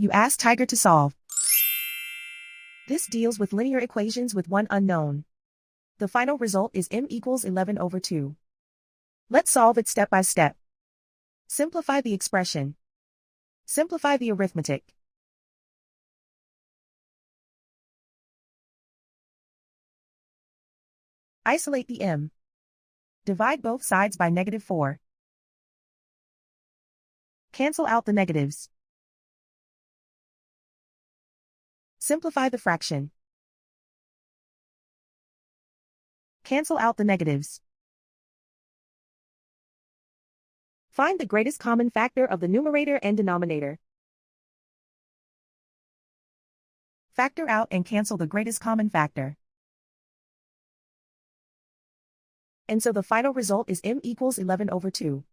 You ask Tiger to solve. This deals with linear equations with one unknown. The final result is m equals 11 over 2. Let's solve it step by step. Simplify the expression. Simplify the arithmetic. Isolate the m. Divide both sides by -4. Cancel out the negatives. Simplify the fraction. Cancel out the negatives. Find the greatest common factor of the numerator and denominator. Factor out and cancel the greatest common factor. And so the final result is m equals 11 over 2.